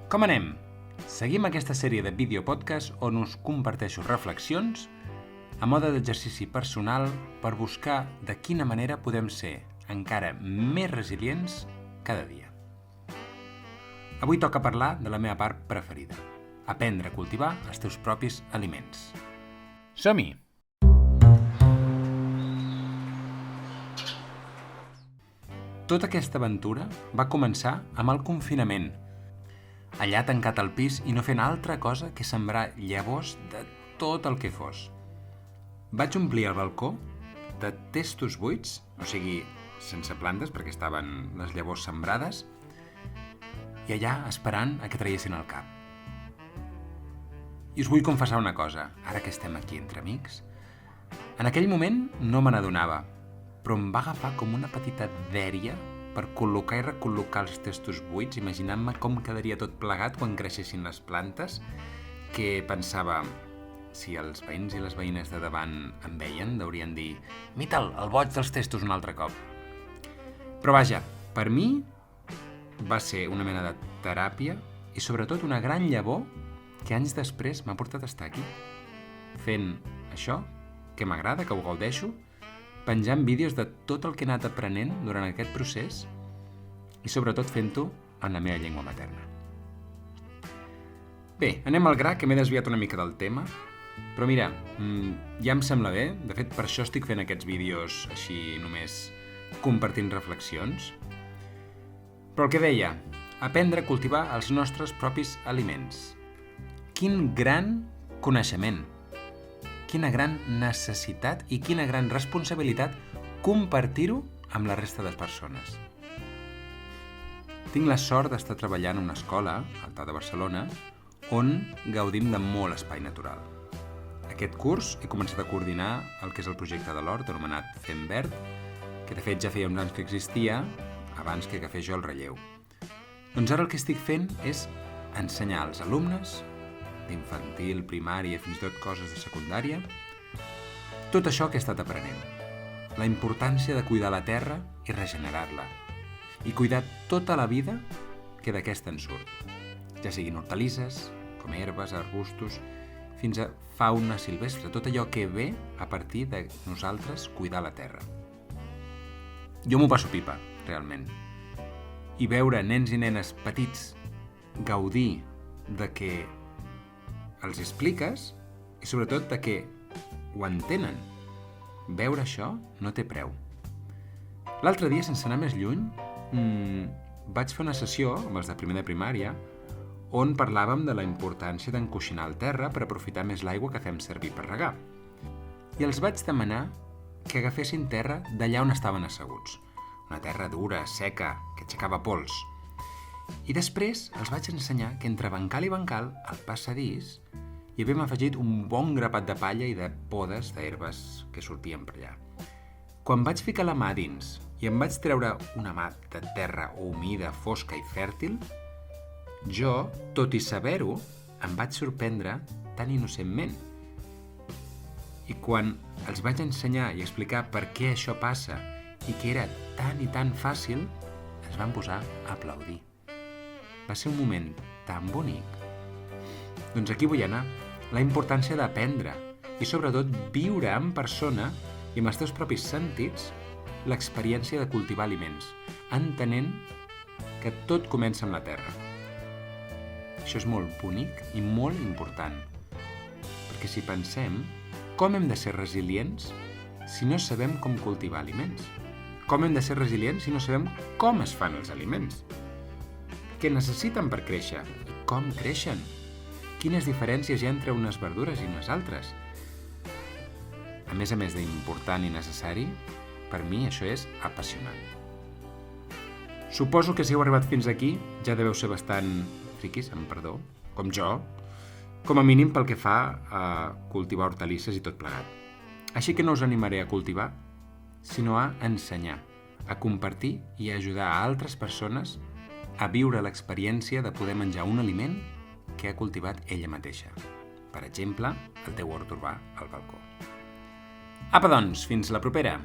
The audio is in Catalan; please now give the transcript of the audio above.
Com anem? Seguim aquesta sèrie de videopodcast on us comparteixo reflexions a mode d'exercici personal per buscar de quina manera podem ser encara més resilients cada dia. Avui toca parlar de la meva part preferida, aprendre a cultivar els teus propis aliments. Som-hi! Tota aquesta aventura va començar amb el confinament, allà tancat al pis i no fent altra cosa que sembrar llavors de tot el que fos. Vaig omplir el balcó de testos buits, o sigui, sense plantes perquè estaven les llavors sembrades, i allà esperant a que traiessin el cap. I us vull confessar una cosa, ara que estem aquí entre amics. En aquell moment no me n'adonava, però em va agafar com una petita dèria per col·locar i recol·locar els testos buits, imaginant-me com quedaria tot plegat quan creixessin les plantes, que pensava, si els veïns i les veïnes de davant em veien, deurien dir «Mita'l, el boig dels testos un altre cop». Però vaja, per mi va ser una mena de teràpia i sobretot una gran llavor que anys després m'ha portat a estar aquí, fent això que m'agrada, que ho gaudeixo, penjant vídeos de tot el que he anat aprenent durant aquest procés i sobretot fent-ho en la meva llengua materna. Bé, anem al gra, que m'he desviat una mica del tema, però mira, ja em sembla bé, de fet per això estic fent aquests vídeos així només compartint reflexions. Però el que deia, aprendre a cultivar els nostres propis aliments. Quin gran coneixement! Quina gran necessitat i quina gran responsabilitat compartir-ho amb la resta de persones. Tinc la sort d'estar treballant en una escola, al TAT de Barcelona, on gaudim de molt espai natural. Aquest curs he començat a coordinar el que és el projecte de l'hort, anomenat Fem Verd, que de fet ja feia uns anys que existia, abans que agafés jo el relleu. Doncs ara el que estic fent és ensenyar als alumnes d'infantil, primària, fins i tot coses de secundària, tot això que he estat aprenent. La importància de cuidar la terra i regenerar-la. I cuidar tota la vida que d'aquesta en surt. Ja siguin hortalisses, com herbes, arbustos, fins a fauna silvestre, tot allò que ve a partir de nosaltres cuidar la terra. Jo m'ho passo pipa, realment. I veure nens i nenes petits gaudir de que els expliques i sobretot de que ho entenen. Veure això no té preu. L'altre dia, sense anar més lluny, vaig fer una sessió amb els de primer de primària on parlàvem de la importància d'encoixinar el terra per aprofitar més l'aigua que fem servir per regar. I els vaig demanar que agafessin terra d'allà on estaven asseguts. Una terra dura, seca, que aixecava pols. I després els vaig ensenyar que entre bancal i bancal, al passadís, hi havíem afegit un bon grapat de palla i de podes d'herbes que sortien per allà. Quan vaig ficar la mà dins i em vaig treure una mà de terra humida, fosca i fèrtil, jo, tot i saber-ho, em vaig sorprendre tan innocentment. I quan els vaig ensenyar i explicar per què això passa i que era tan i tan fàcil, es van posar a aplaudir. Va ser un moment tan bonic. Doncs aquí vull anar. La importància d'aprendre i sobretot viure en persona i amb els teus propis sentits l'experiència de cultivar aliments, entenent que tot comença amb la terra. Això és molt bonic i molt important, perquè si pensem, com hem de ser resilients si no sabem com cultivar aliments? Com hem de ser resilients si no sabem com es fan els aliments? Què necessiten per créixer? I com creixen? Quines diferències hi ha entre unes verdures i unes altres? A més d'important i necessari, per mi això és apassionant. Suposo que si heu arribat fins aquí ja deveu ser bastant friquis, amb perdó, com jo, com a mínim pel que fa a cultivar hortalisses i tot plegat. Així que no us animaré a cultivar, sinó a ensenyar, a compartir i a ajudar a altres persones a viure l'experiència de poder menjar un aliment que ha cultivat ella mateixa. Per exemple, el teu hort urbà al balcó. Apa doncs, fins la propera!